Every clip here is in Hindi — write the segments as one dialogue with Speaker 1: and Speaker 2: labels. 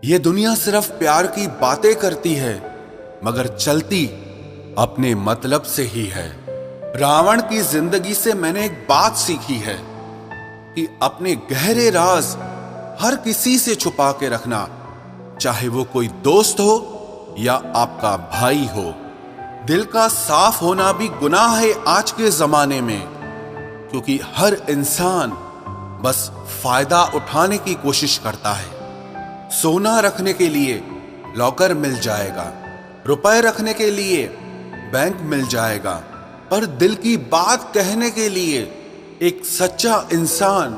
Speaker 1: ये दुनिया सिर्फ प्यार की बातें करती है, मगर चलती अपने मतलब से ही है। रावण की जिंदगी से मैंने एक बात सीखी है कि अपने गहरे राज हर किसी से छुपा के रखना, चाहे वो कोई दोस्त हो या आपका भाई हो। दिल का साफ होना भी गुनाह है आज के जमाने में, क्योंकि हर इंसान बस फायदा उठाने की कोशिश करता है। सोना रखने के लिए लॉकर मिल जाएगा, रुपए रखने के लिए बैंक मिल जाएगा, पर दिल की बात कहने के लिए एक सच्चा इंसान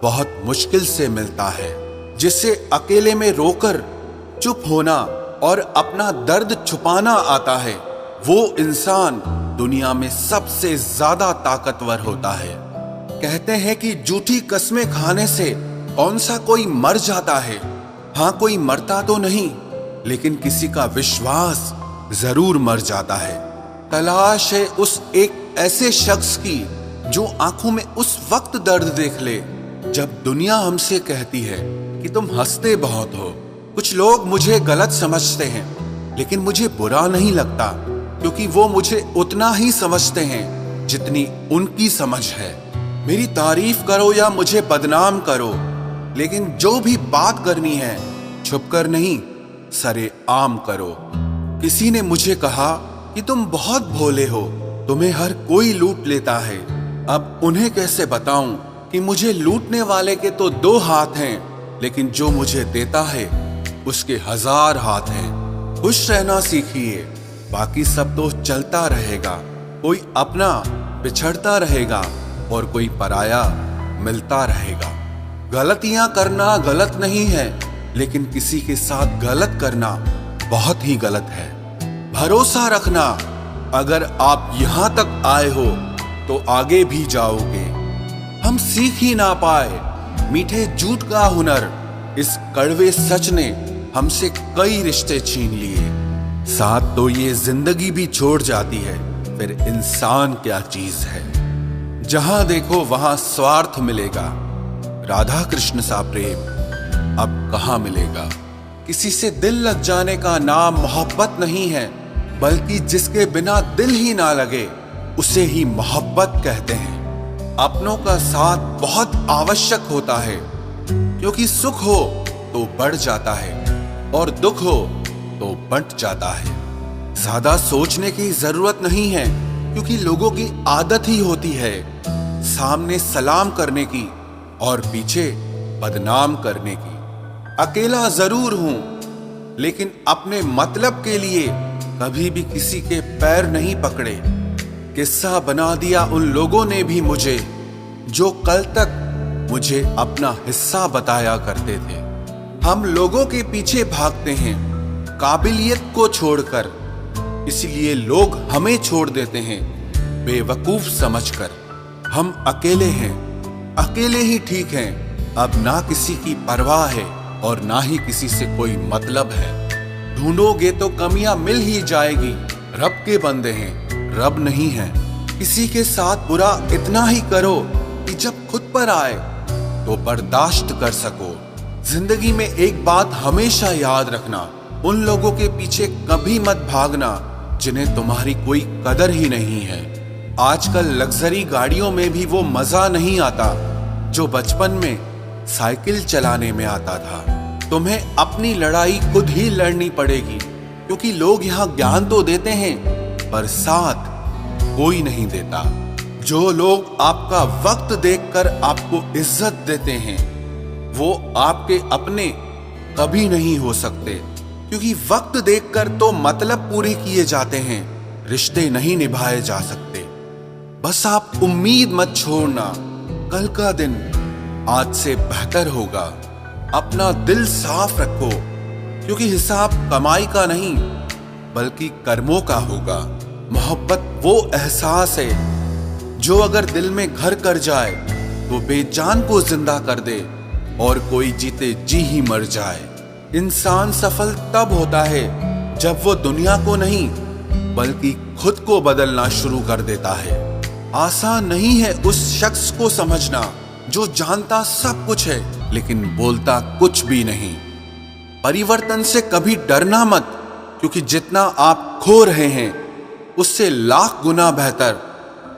Speaker 1: बहुत मुश्किल से मिलता है। जिसे अकेले में रोकर चुप होना और अपना दर्द छुपाना आता है, वो इंसान दुनिया में सबसे ज्यादा ताकतवर होता है। कहते हैं कि झूठी कस्में खाने से कौन सा कोई मर जाता है। हाँ, कोई मरता तो नहीं, लेकिन किसी का विश्वास जरूर मर जाता है। तलाश है उस एक ऐसे शख्स की जो आंखों में उस वक्त दर्द देख ले जब दुनिया हमसे कहती है कि तुम हंसते बहुत हो। कुछ लोग मुझे गलत समझते हैं, लेकिन मुझे बुरा नहीं लगता, क्योंकि वो मुझे उतना ही समझते हैं जितनी उनकी समझ है। मेरी तारीफ करो या मुझे बदनाम करो, लेकिन जो भी बात करनी है छुपकर नहीं, सरेआम करो। किसी ने मुझे कहा कि तुम बहुत भोले हो, तुम्हें हर कोई लूट लेता है। अब उन्हें कैसे बताऊं कि मुझे लूटने वाले के तो 2 हाथ हैं, लेकिन जो मुझे देता है उसके 1000 हाथ हैं। खुश रहना सीखिए, बाकी सब तो चलता रहेगा। कोई अपना बिछड़ता रहेगा और कोई पराया मिलता रहेगा। गलतियां करना गलत नहीं है, लेकिन किसी के साथ गलत करना बहुत ही गलत है। भरोसा रखना, अगर आप यहां तक आए हो तो आगे भी जाओगे। हम सीख ही ना पाए मीठे झूठ का हुनर, इस कड़वे सच ने हमसे कई रिश्ते छीन लिए। साथ तो ये जिंदगी भी छोड़ जाती है, फिर इंसान क्या चीज है। जहां देखो वहां स्वार्थ मिलेगा, राधा कृष्ण सा प्रेम अब कहां मिलेगा। किसी से दिल लग जाने का नाम मोहब्बत नहीं है, बल्कि जिसके बिना दिल ही ना लगे उसे ही मोहब्बत कहते हैं। अपनों का साथ बहुत आवश्यक होता है, क्योंकि सुख हो तो बढ़ जाता है और दुख हो तो बंट जाता है। ज्यादा सोचने की जरूरत नहीं है, क्योंकि लोगों की आदत ही होती है सामने सलाम करने की और पीछे बदनाम करने की। अकेला जरूर हूं, लेकिन अपने मतलब के लिए कभी भी किसी के पैर नहीं पकड़े। किस्सा बना दिया उन लोगों ने भी मुझे, जो कल तक मुझे अपना हिस्सा बताया करते थे। हम लोगों के पीछे भागते हैं काबिलियत को छोड़कर, इसलिए लोग हमें छोड़ देते हैं बेवकूफ समझकर। हम अकेले हैं, अकेले ही ठीक हैं। अब ना किसी की परवाह है और ना ही किसी से कोई मतलब है। ढूंढोगे तो कमियां मिल ही जाएगी। रब के बंदे हैं, रब नहीं है। किसी के साथ बुरा इतना ही करो कि जब खुद पर आए तो बर्दाश्त कर सको। जिंदगी में एक बात हमेशा याद रखना, उन लोगों के पीछे कभी मत भागना जिन्हें तुम्हारी कोई कदर ही नहीं है। आजकल लग्जरी गाड़ियों में भी वो मजा नहीं आता जो बचपन में साइकिल चलाने में आता था। तुम्हें अपनी लड़ाई खुद ही लड़नी पड़ेगी, क्योंकि लोग यहाँ ज्ञान तो देते हैं पर साथ कोई नहीं देता। जो लोग आपका वक्त देखकर आपको इज्जत देते हैं, वो आपके अपने कभी नहीं हो सकते, क्योंकि वक्त देखकर तो मतलब पूरे किए जाते हैं, रिश्ते नहीं निभाए जा सकते। बस आप उम्मीद मत छोड़ना, कल का दिन आज से बेहतर होगा। अपना दिल साफ रखो, क्योंकि हिसाब कमाई का नहीं बल्कि कर्मों का होगा। मोहब्बत वो एहसास है जो अगर दिल में घर कर जाए तो बेजान को जिंदा कर दे और कोई जीते जी ही मर जाए। इंसान सफल तब होता है जब वो दुनिया को नहीं बल्कि खुद को बदलना शुरू कर देता है। आसान नहीं है उस शख्स को समझना जो जानता सब कुछ है लेकिन बोलता कुछ भी नहीं। परिवर्तन से कभी डरना मत, क्योंकि जितना आप खो रहे हैं उससे लाख गुना बेहतर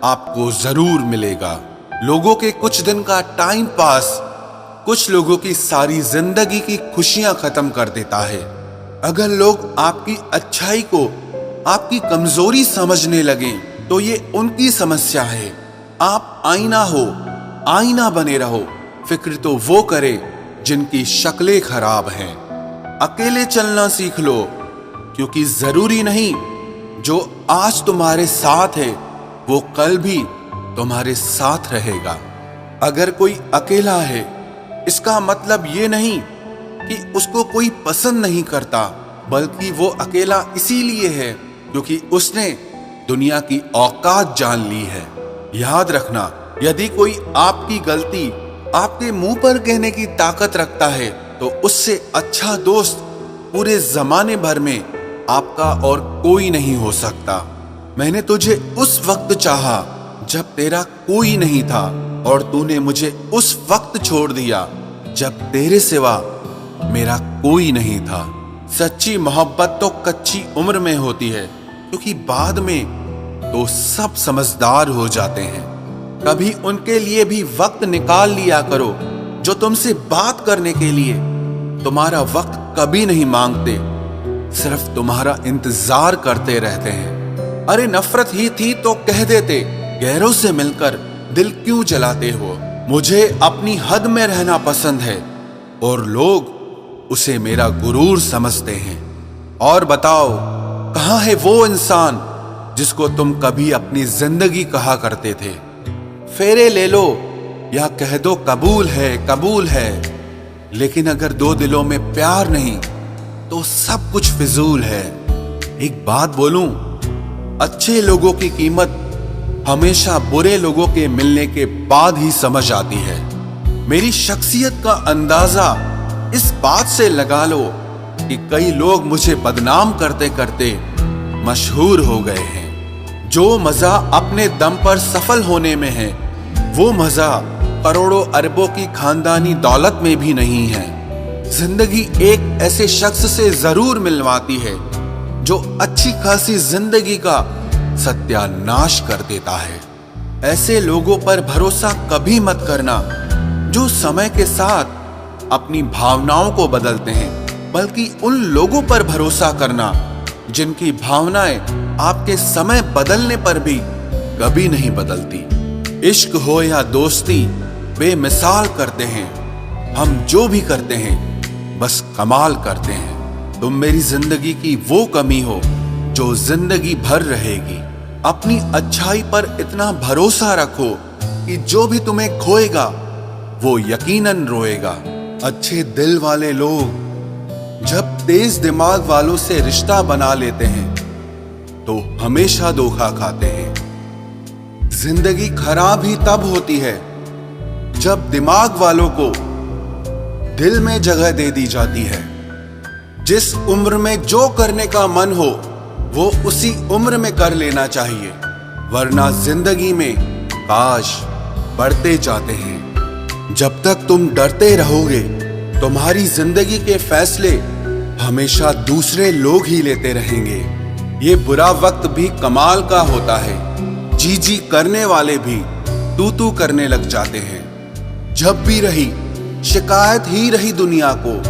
Speaker 1: आपको जरूर मिलेगा। लोगों के कुछ दिन का टाइम पास कुछ लोगों की सारी जिंदगी की खुशियां खत्म कर देता है। अगर लोग आपकी अच्छाई को आपकी कमजोरी समझने लगे तो ये उनकी समस्या है। आप आईना हो, आईना बने रहो। फिक्र तो वो करे जिनकी शक्लें खराब हैं। अकेले चलना सीख लो, क्योंकि जरूरी नहीं जो आज तुम्हारे साथ है वो कल भी तुम्हारे साथ रहेगा। अगर कोई अकेला है इसका मतलब ये नहीं कि उसको कोई पसंद नहीं करता, बल्कि वो अकेला इसीलिए है क्योंकि उसने दुनिया की औकात जान ली है। याद रखना, यदि कोई आपकी गलती आपके मुंह पर कहने की ताकत रखता है तो उससे अच्छा दोस्त पूरे जमाने भर में आपका और कोई नहीं हो सकता। मैंने तुझे उस वक्त चाहा जब तेरा कोई नहीं था, और तूने मुझे उस वक्त छोड़ दिया जब तेरे सिवा मेरा कोई नहीं था। सच्ची मोहब्बत तो कच्ची उम्र में होती है, क्योंकि बाद में तो सब समझदार हो जाते हैं। कभी उनके लिए भी वक्त निकाल लिया करो जो तुमसे बात करने के लिए तुम्हारा वक्त कभी नहीं मांगते, सिर्फ तुम्हारा इंतजार करते रहते हैं। अरे नफरत ही थी तो कह देते, गैरों से मिलकर दिल क्यों जलाते हो। मुझे अपनी हद में रहना पसंद है और लोग उसे मेरा गुरूर समझते हैं। और बताओ, कहां है वो इंसान जिसको तुम कभी अपनी जिंदगी कहा करते थे? फेरे ले लो या कह दो कबूल है, कबूल है, लेकिन अगर दो दिलों में प्यार नहीं तो सब कुछ फिजूल है। एक बात बोलूं, अच्छे लोगों की कीमत हमेशा बुरे लोगों के मिलने के बाद ही समझ आती है। मेरी शख्सियत का अंदाजा इस बात से लगा लो कि कई लोग मुझे बदनाम करते करते मशहूर हो गए हैं। जो मजा अपने दम पर सफल होने में है, वो मजा करोड़ों अरबों की खानदानी दौलत में भी नहीं है। जिंदगी एक ऐसे शख्स से जरूर मिलवाती है जो अच्छी खासी जिंदगी का सत्यानाश कर देता है। ऐसे लोगों पर भरोसा कभी मत करना जो समय के साथ अपनी भावनाओं को बदलते हैं, बल्कि उन लोगों पर भरोसा करना जिनकी भावनाएं आपके समय बदलने पर भी कभी नहीं बदलती। इश्क हो या दोस्ती, बेमिसाल करते हैं। हम जो भी करते हैं बस कमाल करते हैं। तुम मेरी जिंदगी की वो कमी हो जो जिंदगी भर रहेगी। अपनी अच्छाई पर इतना भरोसा रखो कि जो भी तुम्हें खोएगा वो यकीनन रोएगा। अच्छे दिल वाले लोग जब तेज दिमाग वालों से रिश्ता बना लेते हैं तो हमेशा धोखा खाते हैं। जिंदगी खराब ही तब होती है जब दिमाग वालों को दिल में जगह दे दी जाती है। जिस उम्र में जो करने का मन हो वो उसी उम्र में कर लेना चाहिए, वरना जिंदगी में काश बढ़ते जाते हैं। जब तक तुम डरते रहोगे तुम्हारी जिंदगी के फैसले हमेशा दूसरे लोग ही लेते रहेंगे। ये बुरा वक्त भी कमाल का होता है, जी जी करने वाले भी तू तू करने लग जाते हैं। जब भी रही शिकायत ही रही दुनिया को,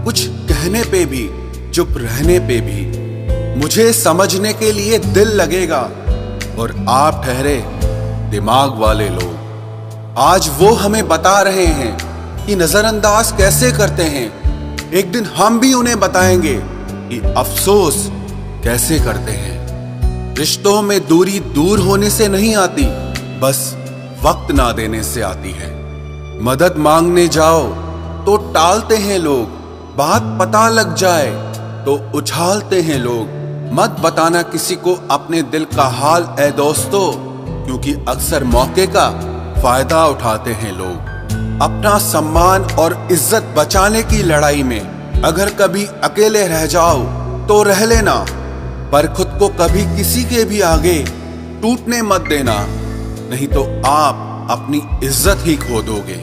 Speaker 1: कुछ कहने पे भी चुप रहने पे भी। मुझे समझने के लिए दिल लगेगा और आप ठहरे दिमाग वाले लोग। आज वो हमें बता रहे हैं कि नजरअंदाज कैसे करते हैं। एक दिन हम भी उन्हें बताएंगे कि अफसोस कैसे करते हैं। रिश्तों में दूरी दूर होने से नहीं आती, बस वक्त ना देने से आती है। मदद मांगने जाओ तो टालते हैं लोग, बात पता लग जाए तो उछालते हैं लोग। मत बताना किसी को अपने दिल का हाल ऐ दोस्तों, क्योंकि अक्सर मौके का फायदा उठाते हैं लोग। अपना सम्मान और इज्जत बचाने की लड़ाई में अगर कभी अकेले रह जाओ तो रह लेना, पर खुद को कभी किसी के भी आगे टूटने मत देना, नहीं तो आप अपनी इज्जत ही खो दोगे।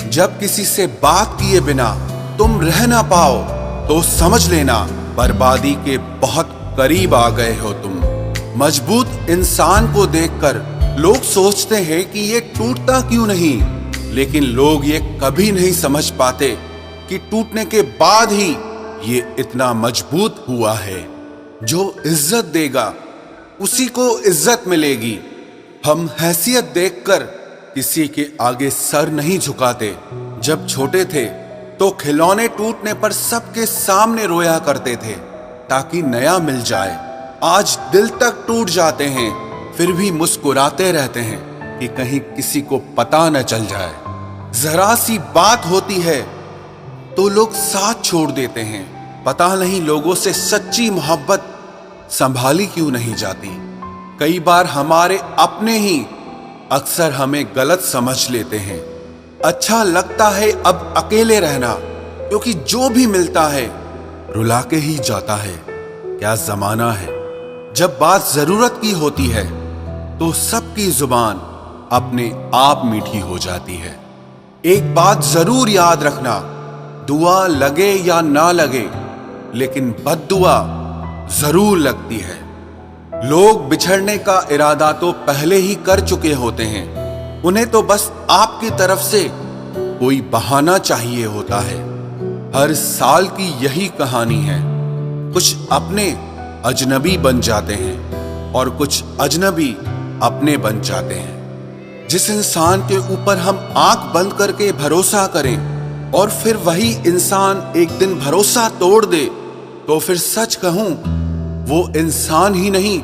Speaker 1: जब किसी से बात किए बिना तुम रह ना पाओ तो समझ लेना बर्बादी के बहुत करीब आ गए हो तुम। मजबूत इंसान को देखकर लोग सोचते हैं कि ये टूटता क्यों नहीं, लेकिन लोग ये कभी नहीं समझ पाते कि टूटने के बाद ही ये इतना मजबूत हुआ है। जो इज्जत देगा उसी को इज्जत मिलेगी। हम हैसियत देखकर किसी के आगे सर नहीं झुकाते। जब छोटे थे तो खिलौने टूटने पर सबके सामने रोया करते थे ताकि नया मिल जाए। आज दिल तक टूट जाते हैं, फिर भी मुस्कुराते रहते हैं कि कहीं किसी को पता न चल जाए। जरा सी बात होती है तो लोग साथ छोड़ देते हैं। पता नहीं लोगों से सच्ची मोहब्बत संभाली क्यों नहीं जाती। कई बार हमारे अपने ही अक्सर हमें गलत समझ लेते हैं। अच्छा लगता है अब अकेले रहना, क्योंकि जो भी मिलता है रुला के ही जाता है। क्या जमाना है। जब बात जरूरत की होती है तो सबकी जुबान अपने आप मीठी हो जाती है। एक बात जरूर याद रखना, दुआ लगे या ना लगे, लेकिन बद्दुआ जरूर लगती है। लोग बिछड़ने का इरादा तो पहले ही कर चुके होते हैं। उन्हें तो बस आपकी तरफ से कोई बहाना चाहिए होता है। हर साल की यही कहानी है। कुछ अपने अजनबी बन जाते हैं और कुछ अजनबी अपने बन जाते हैं। जिस इंसान के ऊपर हम आंख बंद करके भरोसा करें और फिर वही इंसान एक दिन भरोसा तोड़ दे, तो फिर सच कहूं वो इंसान ही नहीं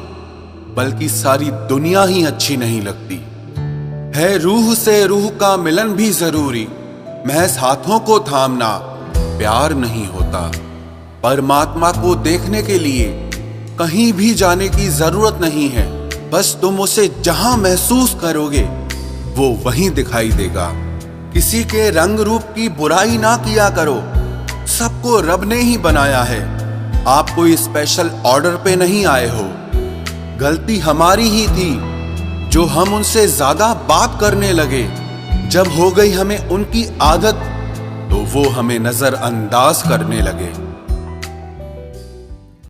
Speaker 1: बल्कि सारी दुनिया ही अच्छी नहीं लगती है। रूह से रूह का मिलन भी जरूरी, महज हाथों को थामना प्यार नहीं होता। परमात्मा को देखने के लिए कहीं भी जाने की जरूरत नहीं है, बस तुम उसे जहां महसूस करोगे वो वहीं दिखाई देगा। किसी के रंग रूप की बुराई ना किया करो, सबको रब ने ही बनाया है। आप कोई स्पेशल ऑर्डर पे नहीं आए हो। गलती हमारी ही थी जो हम उनसे ज्यादा बात करने लगे। जब हो गई हमें उनकी आदत तो वो हमें नजरअंदाज करने लगे।